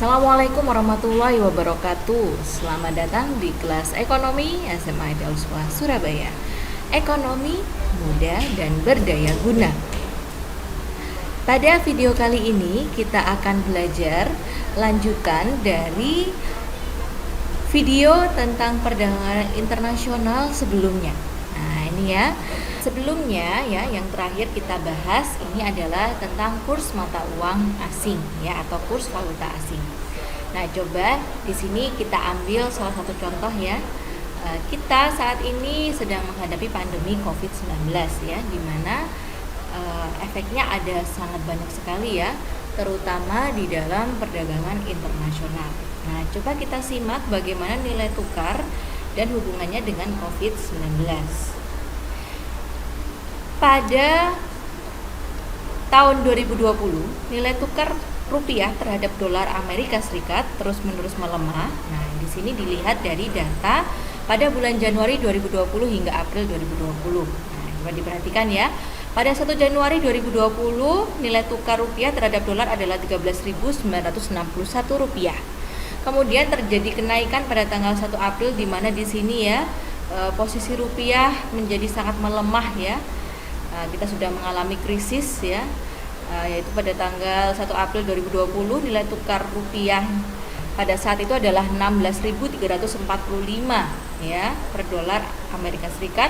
Assalamualaikum warahmatullahi wabarakatuh. Selamat datang di kelas Ekonomi SMA Al-Uswah Surabaya. Ekonomi mudah dan berdaya guna. Pada video kali ini kita akan belajar lanjutan dari video tentang perdagangan internasional sebelumnya. Nah, ini ya. Sebelumnya ya, yang terakhir kita bahas ini adalah tentang kurs mata uang asing ya, atau kurs valuta asing. Nah, coba di sini kita ambil salah satu contoh ya. Kita saat ini sedang menghadapi pandemi COVID-19 ya, di mana efeknya ada sangat banyak sekali ya, terutama di dalam perdagangan internasional. Nah, coba kita simak bagaimana nilai tukar dan hubungannya dengan COVID-19. Pada tahun 2020, nilai tukar rupiah terhadap dolar Amerika Serikat terus-menerus melemah. Nah, di sini dilihat dari data pada bulan Januari 2020 hingga April 2020. Nah, coba diperhatikan ya. Pada 1 Januari 2020, nilai tukar rupiah terhadap dolar adalah 13.961 rupiah. Kemudian terjadi kenaikan pada tanggal 1 April, di mana di sini ya posisi rupiah menjadi sangat melemah ya. Kita sudah mengalami krisis ya, yaitu pada tanggal 1 April 2020 nilai tukar rupiah pada saat itu adalah 16.345 ya per dolar Amerika Serikat,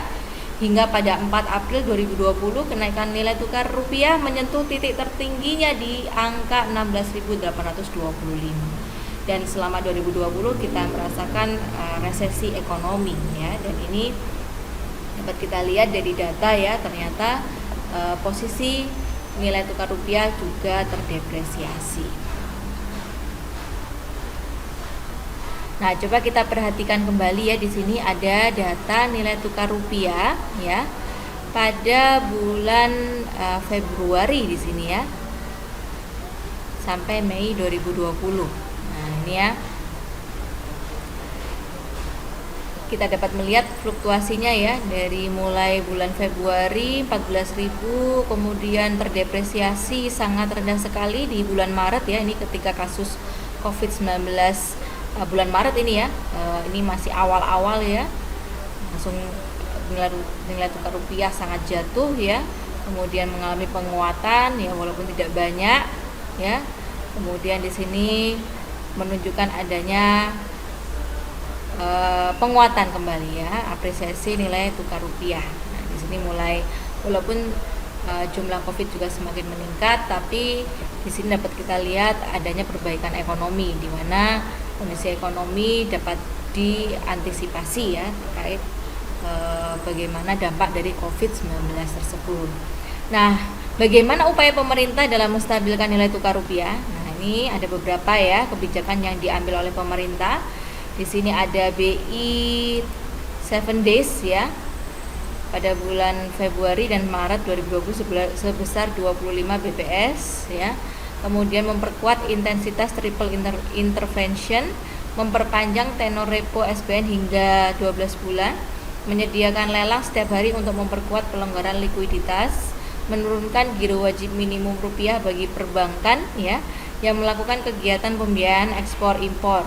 hingga pada 4 April 2020 kenaikan nilai tukar rupiah menyentuh titik tertingginya di angka 16.825. Dan selama 2020 kita merasakan resesi ekonomi ya, dan ini dapat kita lihat dari data ya, ternyata posisi nilai tukar rupiah juga terdepresiasi. Nah, coba kita perhatikan kembali ya, di sini ada data nilai tukar rupiah ya pada bulan Februari di sini ya sampai Mei 2020. Nah, ini ya. Kita dapat melihat fluktuasinya ya, dari mulai bulan Februari 14.000, kemudian terdepresiasi sangat rendah sekali di bulan Maret ya, ini ketika kasus COVID-19 bulan Maret ini ya, ini masih awal-awal ya, langsung nilai tukar rupiah sangat jatuh ya, kemudian mengalami penguatan ya walaupun tidak banyak ya, kemudian di sini menunjukkan adanya penguatan kembali ya, apresiasi nilai tukar rupiah. Nah, di sini mulai walaupun jumlah Covid juga semakin meningkat, tapi di sini dapat kita lihat adanya perbaikan ekonomi, di mana kondisi ekonomi dapat diantisipasi ya terkait bagaimana dampak dari COVID-19 tersebut. Nah, bagaimana upaya pemerintah dalam menstabilkan nilai tukar rupiah? Nah, ini ada beberapa ya kebijakan yang diambil oleh pemerintah. Di sini ada BI 7 days ya pada bulan Februari dan Maret 2020 sebesar 25 bps ya. Kemudian memperkuat intensitas triple intervention, memperpanjang tenor repo SBN hingga 12 bulan, menyediakan lelang setiap hari untuk memperkuat pelonggaran likuiditas, menurunkan giro wajib minimum rupiah bagi perbankan ya yang melakukan kegiatan pembiayaan ekspor impor.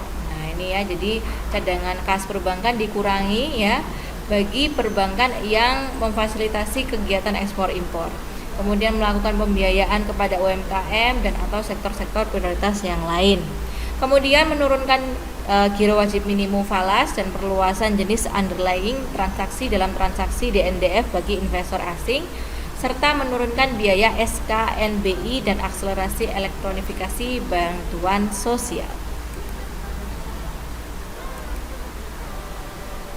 Ini ya, jadi cadangan kas perbankan dikurangi ya bagi perbankan yang memfasilitasi kegiatan ekspor impor. Kemudian melakukan pembiayaan kepada UMKM dan atau sektor-sektor prioritas yang lain. Kemudian menurunkan giro wajib minimum falas dan perluasan jenis underlying transaksi dalam transaksi DNDF bagi investor asing, serta menurunkan biaya SKNBI dan akselerasi elektronifikasi bantuan sosial.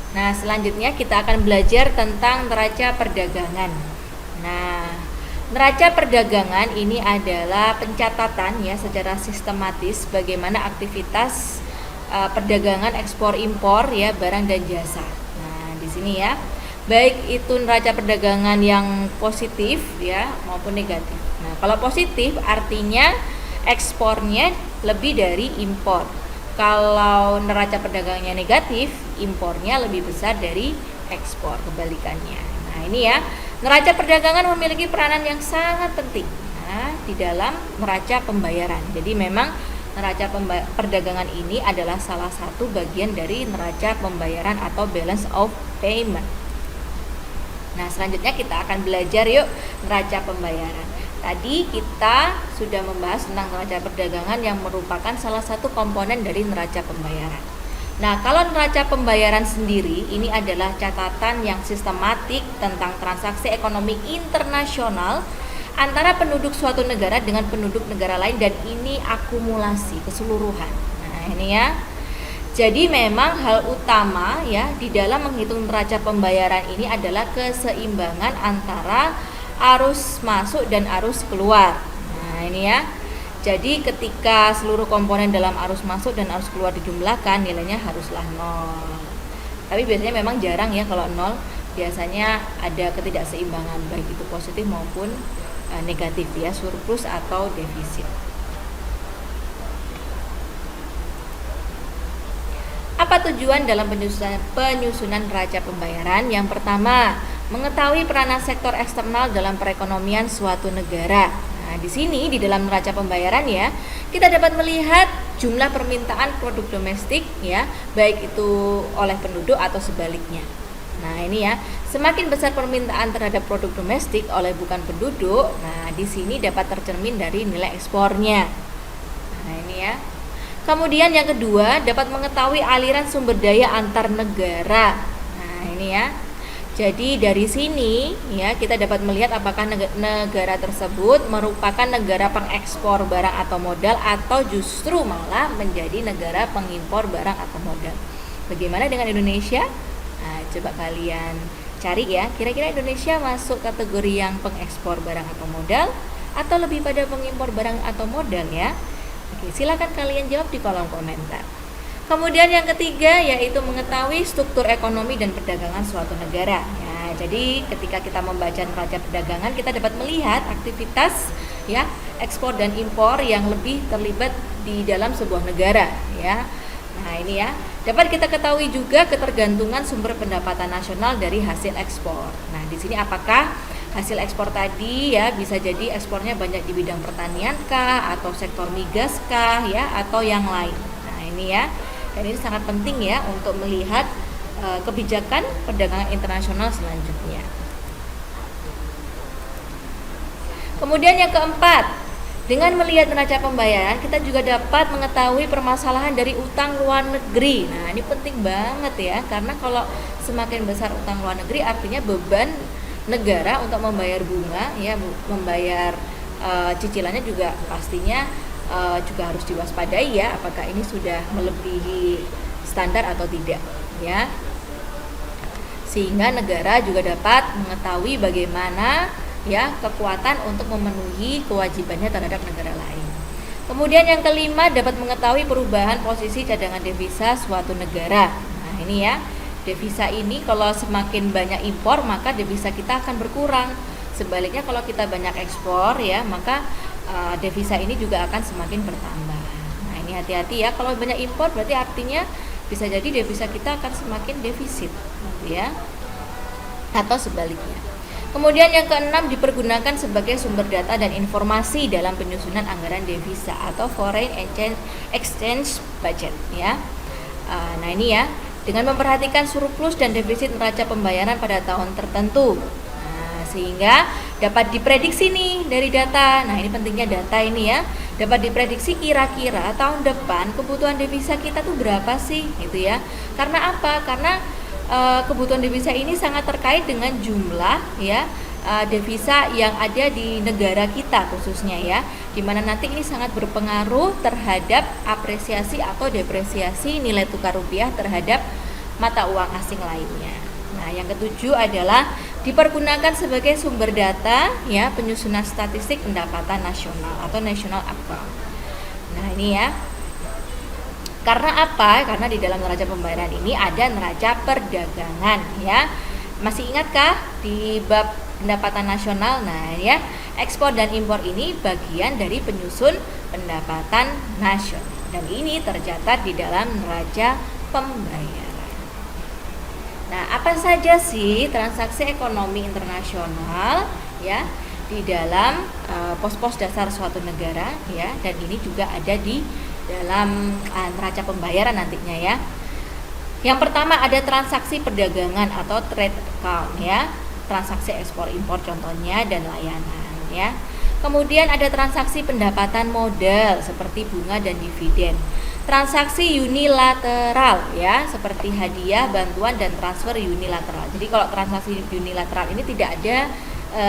Nah, selanjutnya kita akan belajar tentang neraca perdagangan. Nah, neraca perdagangan ini adalah pencatatan ya secara sistematis bagaimana aktivitas perdagangan ekspor impor ya barang dan jasa. Nah, di sini ya, baik itu neraca perdagangan yang positif ya maupun negatif. Nah, kalau positif artinya ekspornya lebih dari impor. Kalau neraca perdagangannya negatif, impornya lebih besar dari ekspor, kebalikannya. Nah, ini ya, neraca perdagangan memiliki peranan yang sangat penting di dalam neraca pembayaran. Jadi memang neraca perdagangan ini adalah salah satu bagian dari neraca pembayaran atau balance of payment. Nah, selanjutnya kita akan belajar yuk neraca pembayaran. Tadi kita sudah membahas tentang neraca perdagangan yang merupakan salah satu komponen dari neraca pembayaran. Nah, kalau neraca pembayaran sendiri ini adalah catatan yang sistematik tentang transaksi ekonomi internasional antara penduduk suatu negara dengan penduduk negara lain, dan ini akumulasi keseluruhan. Nah, ini ya. Jadi memang hal utama ya di dalam menghitung neraca pembayaran ini adalah keseimbangan antara arus masuk dan arus keluar. Nah, ini ya. Jadi ketika seluruh komponen dalam arus masuk dan arus keluar dijumlahkan, nilainya haruslah 0. Tapi biasanya memang jarang ya kalau 0, biasanya ada ketidakseimbangan baik itu positif maupun negatif ya, surplus atau defisit. Apa tujuan dalam penyusunan neraca pembayaran? Yang pertama, mengetahui peranan sektor eksternal dalam perekonomian suatu negara. Nah, di sini di dalam neraca pembayaran ya, kita dapat melihat jumlah permintaan produk domestik ya, baik itu oleh penduduk atau sebaliknya. Nah, ini ya, semakin besar permintaan terhadap produk domestik oleh bukan penduduk, nah di sini dapat tercermin dari nilai ekspornya. Nah, ini ya. Kemudian yang kedua, dapat mengetahui aliran sumber daya antar negara. Nah, ini ya. Jadi dari sini ya kita dapat melihat apakah negara tersebut merupakan negara pengekspor barang atau modal atau justru malah menjadi negara pengimpor barang atau modal. Bagaimana dengan Indonesia? Nah, coba kalian cari ya, kira-kira Indonesia masuk kategori yang pengekspor barang atau modal atau lebih pada pengimpor barang atau modal ya? Oke, silakan kalian jawab di kolom komentar. Kemudian yang ketiga yaitu mengetahui struktur ekonomi dan perdagangan suatu negara. Ya, jadi ketika kita membaca neraca perdagangan, kita dapat melihat aktivitas ya ekspor dan impor yang lebih terlibat di dalam sebuah negara ya. Nah, ini ya. Dapat kita ketahui juga ketergantungan sumber pendapatan nasional dari hasil ekspor. Nah, di sini apakah hasil ekspor tadi ya bisa jadi ekspornya banyak di bidang pertanian kah, atau sektor migas kah ya, atau yang lain. Nah, ini ya. Dan ini sangat penting ya untuk melihat kebijakan perdagangan internasional selanjutnya. Kemudian yang keempat, dengan melihat neraca pembayaran kita juga dapat mengetahui permasalahan dari utang luar negeri. Nah, ini penting banget ya, karena kalau semakin besar utang luar negeri artinya beban negara untuk membayar bunga ya, membayar cicilannya juga pastinya juga harus diwaspadai ya, apakah ini sudah melebihi standar atau tidak ya, sehingga negara juga dapat mengetahui bagaimana ya kekuatan untuk memenuhi kewajibannya terhadap negara lain. Kemudian yang kelima, dapat mengetahui perubahan posisi cadangan devisa suatu negara. Nah, ini ya, devisa ini kalau semakin banyak impor maka devisa kita akan berkurang. Sebaliknya kalau kita banyak ekspor ya, maka devisa ini juga akan semakin bertambah. Nah, ini hati-hati ya, kalau banyak impor berarti artinya bisa jadi devisa kita akan semakin defisit ya, atau sebaliknya. Kemudian yang keenam, dipergunakan sebagai sumber data dan informasi dalam penyusunan anggaran devisa atau foreign exchange budget ya. Nah, ini ya, dengan memperhatikan surplus dan defisit neraca pembayaran pada tahun tertentu. Sehingga dapat diprediksi nih dari data. Nah, ini pentingnya data ini ya. Dapat diprediksi kira-kira tahun depan kebutuhan devisa kita tuh berapa sih gitu ya. Karena apa? Karena kebutuhan devisa ini sangat terkait dengan jumlah ya devisa yang ada di negara kita khususnya ya. Dimana nanti ini sangat berpengaruh terhadap apresiasi atau depresiasi nilai tukar rupiah terhadap mata uang asing lainnya. Nah, yang ketujuh adalah dipergunakan sebagai sumber data ya penyusunan statistik pendapatan nasional atau national account. Nah, ini ya. Karena apa? Karena di dalam neraca pembayaran ini ada neraca perdagangan ya. Masih ingatkah di bab pendapatan nasional? Nah, ya, ekspor dan impor ini bagian dari penyusun pendapatan nasional dan ini tercatat di dalam neraca pembayaran. Nah, apa saja sih transaksi ekonomi internasional ya di dalam pos-pos dasar suatu negara ya, dan ini juga ada di dalam neraca pembayaran nantinya ya. Yang pertama ada transaksi perdagangan atau trade account ya, transaksi ekspor impor contohnya dan layanan ya. Kemudian ada transaksi pendapatan modal seperti bunga dan dividen. Transaksi unilateral ya, seperti hadiah, bantuan dan transfer unilateral. Jadi kalau transaksi unilateral ini tidak ada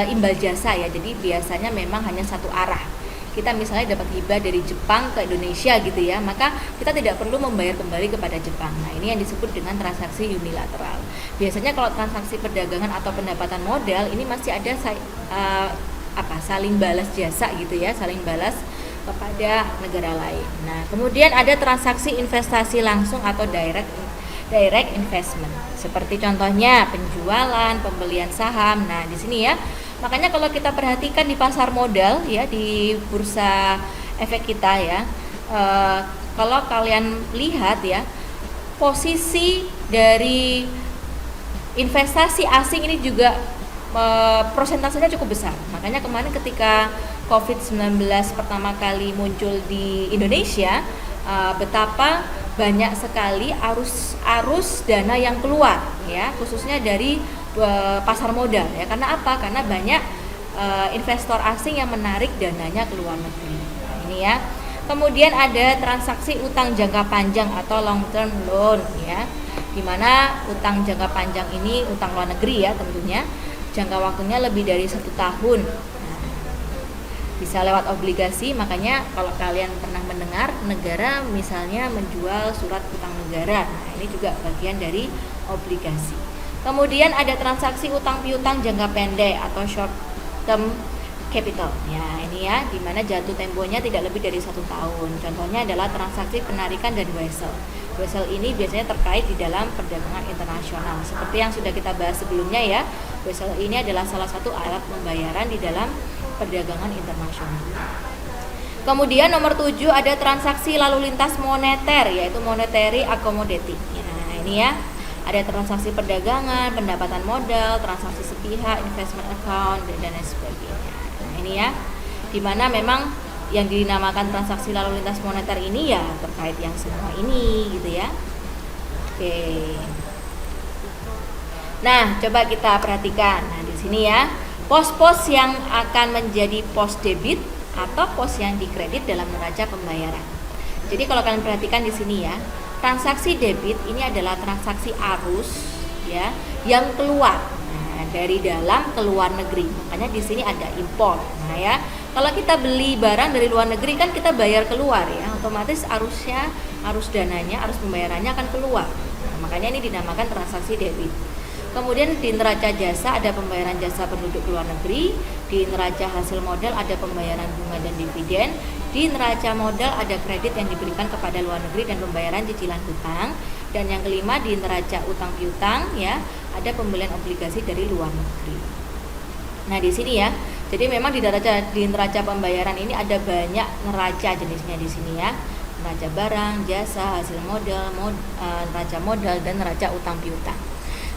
imbal jasa ya. Jadi biasanya memang hanya satu arah. Kita misalnya dapat hibah dari Jepang ke Indonesia gitu ya, maka kita tidak perlu membayar kembali kepada Jepang. Nah, ini yang disebut dengan transaksi unilateral. Biasanya kalau transaksi perdagangan atau pendapatan modal ini masih ada saling balas jasa gitu ya, saling balas kepada negara lain. Nah, kemudian ada transaksi investasi langsung atau direct investment. Seperti contohnya penjualan, pembelian saham. Nah, di sini ya. Makanya kalau kita perhatikan di pasar modal ya, di bursa efek kita ya, kalau kalian lihat ya, posisi dari investasi asing ini juga prosentasenya cukup besar. Makanya kemarin ketika COVID-19 pertama kali muncul di Indonesia, betapa banyak sekali arus dana yang keluar ya, khususnya dari pasar modal ya. Karena apa? Karena banyak investor asing yang menarik dananya ke luar negeri. Ini ya. Kemudian ada transaksi utang jangka panjang atau long term loan ya, dimana utang jangka panjang ini utang luar negeri ya tentunya, jangka waktunya lebih dari 1 tahun. Nah, bisa lewat obligasi. Makanya kalau kalian pernah mendengar negara misalnya menjual surat utang negara, nah ini juga bagian dari obligasi. Kemudian ada transaksi utang piutang jangka pendek atau short term capital. Ya, ini ya, di mana jatuh temponya tidak lebih dari 1 tahun. Contohnya adalah transaksi penarikan dan wesel. Wesel ini biasanya terkait di dalam perdagangan internasional. Seperti yang sudah kita bahas sebelumnya ya, wesel ini adalah salah satu alat pembayaran di dalam perdagangan internasional. Kemudian nomor 7 ada transaksi lalu lintas moneter, yaitu monetary accommodating. Nah, ini ya. Ada transaksi perdagangan, pendapatan modal, transaksi sepihak, investment account, dan lain sebagainya. Nah, ini ya, dimana memang yang dinamakan transaksi lalu lintas moneter ini ya terkait yang semua ini gitu ya. Oke. Nah, coba kita perhatikan. Nah, di sini ya, pos-pos yang akan menjadi pos debit atau pos yang dikredit dalam neraca pembayaran. Jadi kalau kalian perhatikan di sini ya, transaksi debit ini adalah transaksi arus ya yang keluar dari dalam ke luar negeri. Makanya di sini ada impor. Nah ya, kalau kita beli barang dari luar negeri kan kita bayar keluar ya, otomatis arus dananya, arus pembayarannya akan keluar. Nah, makanya ini dinamakan transaksi debit. Kemudian di neraca jasa ada pembayaran jasa penduduk luar negeri, di neraca hasil modal ada pembayaran bunga dan dividen, di neraca modal ada kredit yang diberikan kepada luar negeri dan pembayaran cicilan hutang, dan yang kelima di neraca utang piutang ya ada pembelian obligasi dari luar negeri. Nah di sini ya, jadi memang di neraca pembayaran ini ada banyak neraca jenisnya di sini ya, neraca barang, jasa, hasil modal, neraca modal dan neraca utang piutang.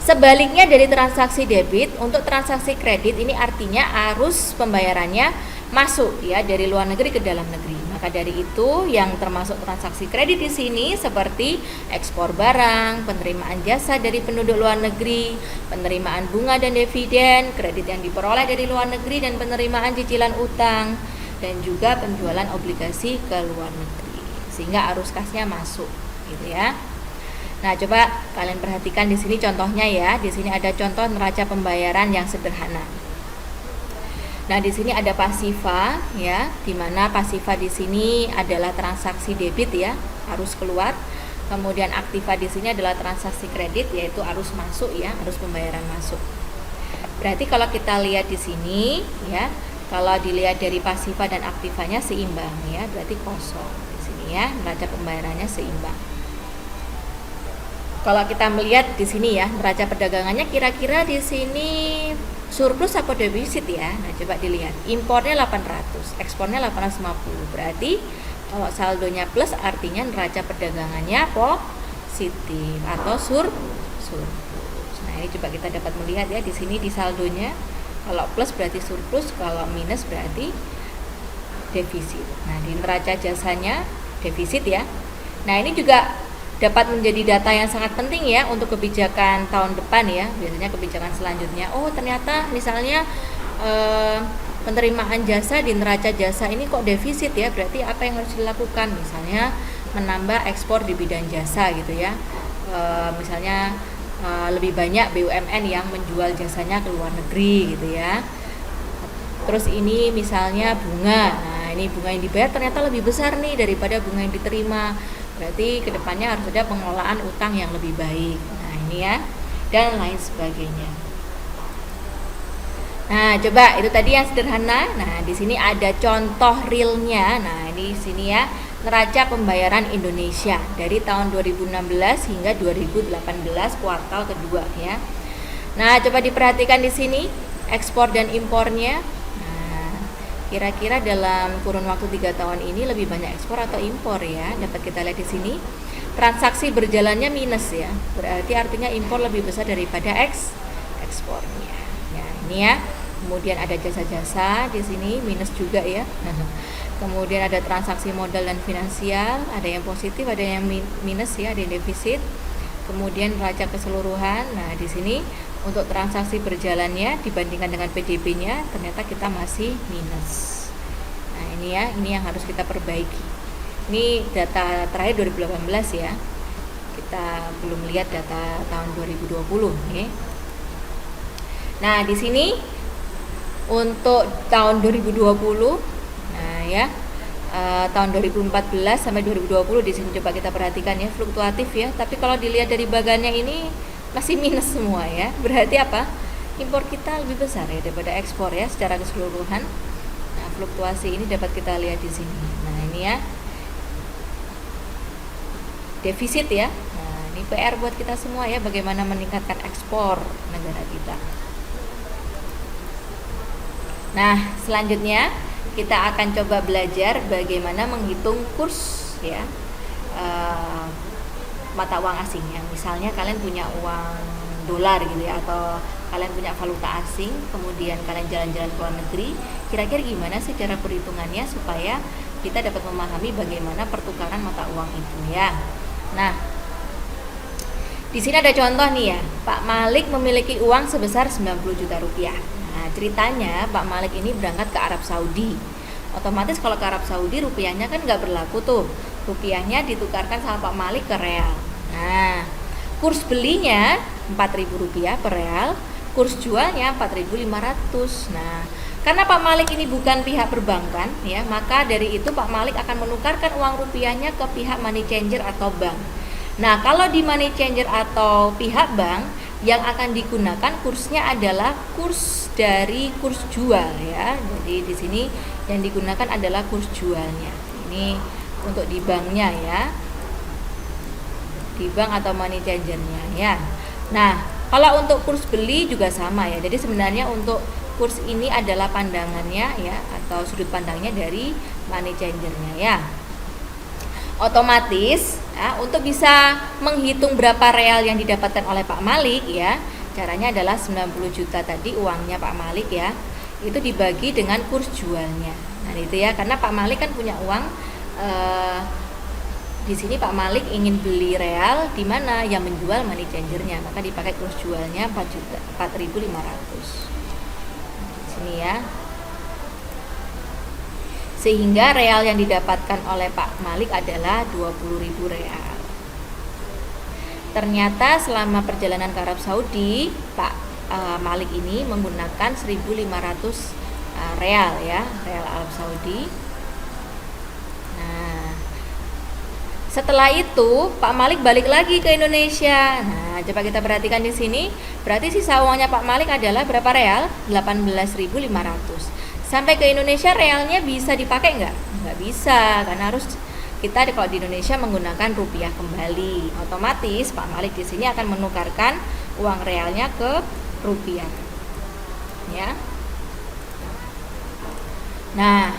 Sebaliknya dari transaksi debit, untuk transaksi kredit ini artinya arus pembayarannya masuk ya dari luar negeri ke dalam negeri. Maka dari itu yang termasuk transaksi kredit di sini seperti ekspor barang, penerimaan jasa dari penduduk luar negeri, penerimaan bunga dan dividen, kredit yang diperoleh dari luar negeri dan penerimaan cicilan utang, dan juga penjualan obligasi ke luar negeri. Sehingga arus kasnya masuk gitu ya. Nah, coba kalian perhatikan di sini contohnya ya. Di sini ada contoh neraca pembayaran yang sederhana. Nah, di sini ada pasiva ya, di mana pasiva di sini adalah transaksi debit ya, arus keluar. Kemudian aktiva di sini adalah transaksi kredit, yaitu arus masuk ya, arus pembayaran masuk. Berarti kalau kita lihat di sini ya, kalau dilihat dari pasiva dan aktivanya seimbang ya, berarti kosong di sini ya, neraca pembayarannya seimbang. Kalau kita melihat di sini ya, neraca perdagangannya kira-kira di sini surplus atau defisit ya. Nah, coba dilihat. Impornya 800, ekspornya 850. Berarti kalau saldonya plus artinya neraca perdagangannya positif atau surplus. Nah, ini coba kita dapat melihat ya di sini di saldonya Kalau plus berarti surplus, kalau minus berarti defisit. Nah, di neraca jasanya defisit ya. Nah, ini juga dapat menjadi data yang sangat penting ya untuk kebijakan tahun depan ya. Biasanya kebijakan selanjutnya, oh ternyata misalnya penerimaan jasa di neraca jasa ini kok defisit ya, berarti apa yang harus dilakukan? Misalnya menambah ekspor di bidang jasa gitu ya. Misalnya lebih banyak BUMN yang menjual jasanya ke luar negeri gitu ya. Terus ini misalnya bunga, nah ini bunga yang dibayar ternyata lebih besar nih daripada bunga yang diterima, berarti kedepannya harus ada pengelolaan utang yang lebih baik. Nah ini ya, dan lain sebagainya. Nah coba itu tadi yang sederhana. Nah di sini ada contoh realnya. Nah di sini ya, neraca pembayaran Indonesia dari tahun 2016 hingga 2018 kuartal kedua ya. Nah coba diperhatikan di sini ekspor dan impornya. Kira-kira dalam kurun waktu 3 tahun ini lebih banyak ekspor atau impor ya? Dapat kita lihat di sini. Transaksi berjalannya minus ya. Berarti artinya impor lebih besar daripada ekspornya. Ya, ini ya. Kemudian ada jasa-jasa di sini minus juga ya. Kemudian ada transaksi modal dan finansial, ada yang positif, ada yang minus ya, ada yang defisit. Kemudian neraca keseluruhan. Nah, di sini untuk transaksi berjalannya dibandingkan dengan PDB-nya ternyata kita masih minus. Nah, ini ya, ini yang harus kita perbaiki. Ini data terakhir 2018 ya. Kita belum lihat data tahun 2020 ya. Nah, di sini untuk tahun 2020 nah ya, tahun 2014 sampai 2020 di sini coba kita perhatikan ya, fluktuatif ya. Tapi kalau dilihat dari bagannya ini masih minus semua ya. Berarti apa? Impor kita lebih besar ya daripada ekspor ya secara keseluruhan. Nah, fluktuasi ini dapat kita lihat di sini. Nah, ini ya. Defisit ya. Nah, ini PR buat kita semua ya, bagaimana meningkatkan ekspor negara kita. Nah, selanjutnya kita akan coba belajar bagaimana menghitung kurs ya. Mata uang asing ya. Misalnya kalian punya uang dolar gitu ya, atau kalian punya valuta asing, kemudian kalian jalan-jalan ke luar negeri, kira-kira gimana sih cara perhitungannya supaya kita dapat memahami bagaimana pertukaran mata uang itu ya. Nah, di sini ada contoh nih ya, Pak Malik memiliki uang sebesar 90 juta rupiah. Nah, ceritanya Pak Malik ini berangkat ke Arab Saudi. Otomatis kalau ke Arab Saudi rupiahnya kan nggak berlaku tuh. Rupiahnya ditukarkan sama Pak Malik ke real. Nah, kurs belinya Rp4.000 per real, kurs jualnya 4.500. Nah, karena Pak Malik ini bukan pihak perbankan ya, maka dari itu Pak Malik akan menukarkan uang rupiahnya ke pihak money changer atau bank. Nah, kalau di money changer atau pihak bank, yang akan digunakan kursnya adalah kurs dari kurs jual ya. Jadi di sini yang digunakan adalah kurs jualnya. Ini untuk di banknya ya, di bank atau money changernya ya. Nah, kalau untuk kurs beli juga sama ya. Jadi sebenarnya untuk kurs ini adalah pandangannya ya, atau sudut pandangnya dari money changernya ya. Otomatis ya, untuk bisa menghitung berapa real yang didapatkan oleh Pak Malik ya, caranya adalah 90 juta tadi uangnya Pak Malik ya, itu dibagi dengan kurs jualnya. Nah itu ya, karena Pak Malik kan punya uang di sini Pak Malik ingin beli real, di mana yang menjual money changernya, maka dipakai kurs jualnya 4.500. Sini ya. Sehingga real yang didapatkan oleh Pak Malik adalah 20.000 real. Ternyata selama perjalanan ke Arab Saudi, Pak Malik ini menggunakan 1.500 real ya, real Arab Saudi. Nah, setelah itu Pak Malik balik lagi ke Indonesia. Nah, coba kita perhatikan di sini. Berarti sisa uangnya Pak Malik adalah berapa real? 18.500. Sampai ke Indonesia realnya bisa dipakai nggak? Nggak bisa, karena harus kita kalau di Indonesia menggunakan rupiah kembali. Otomatis Pak Malik di sini akan menukarkan uang realnya ke rupiah. Ya. Nah,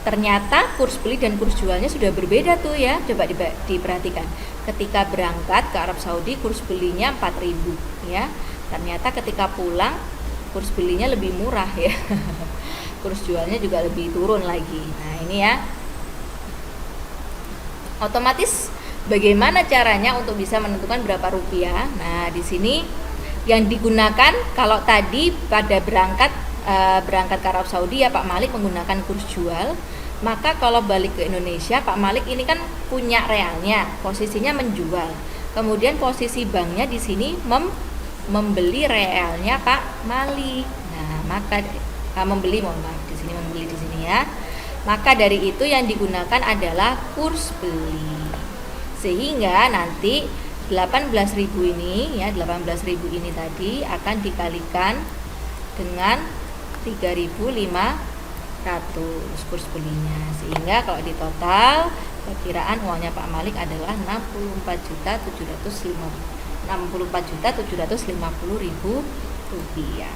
ternyata kurs beli dan kurs jualnya sudah berbeda tuh ya. Coba diperhatikan. Ketika berangkat ke Arab Saudi kurs belinya 4.000 ya. Ternyata ketika pulang kurs belinya lebih murah ya. Kurs jualnya juga lebih turun lagi. Nah, ini ya. Otomatis bagaimana caranya untuk bisa menentukan berapa rupiah? Nah, di sini yang digunakan kalau tadi pada berangkat ke Arab Saudi ya Pak Malik menggunakan kurs jual, maka kalau balik ke Indonesia Pak Malik ini kan punya realnya, posisinya menjual. Kemudian posisi banknya di sini membeli realnya Pak Malik. Nah, maka membeli di sini ya. Maka dari itu yang digunakan adalah kurs beli. Sehingga nanti 18.000 ini ya, 18.000 ini tadi akan dikalikan dengan 3.500 kurs belinya. Sehingga kalau di total perkiraan uangnya Pak Malik adalah 64.750.000 rupiah.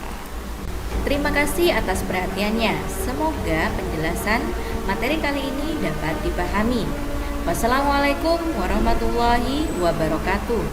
Terima kasih atas perhatiannya. Semoga penjelasan materi kali ini dapat dipahami. Wassalamualaikum warahmatullahi wabarakatuh.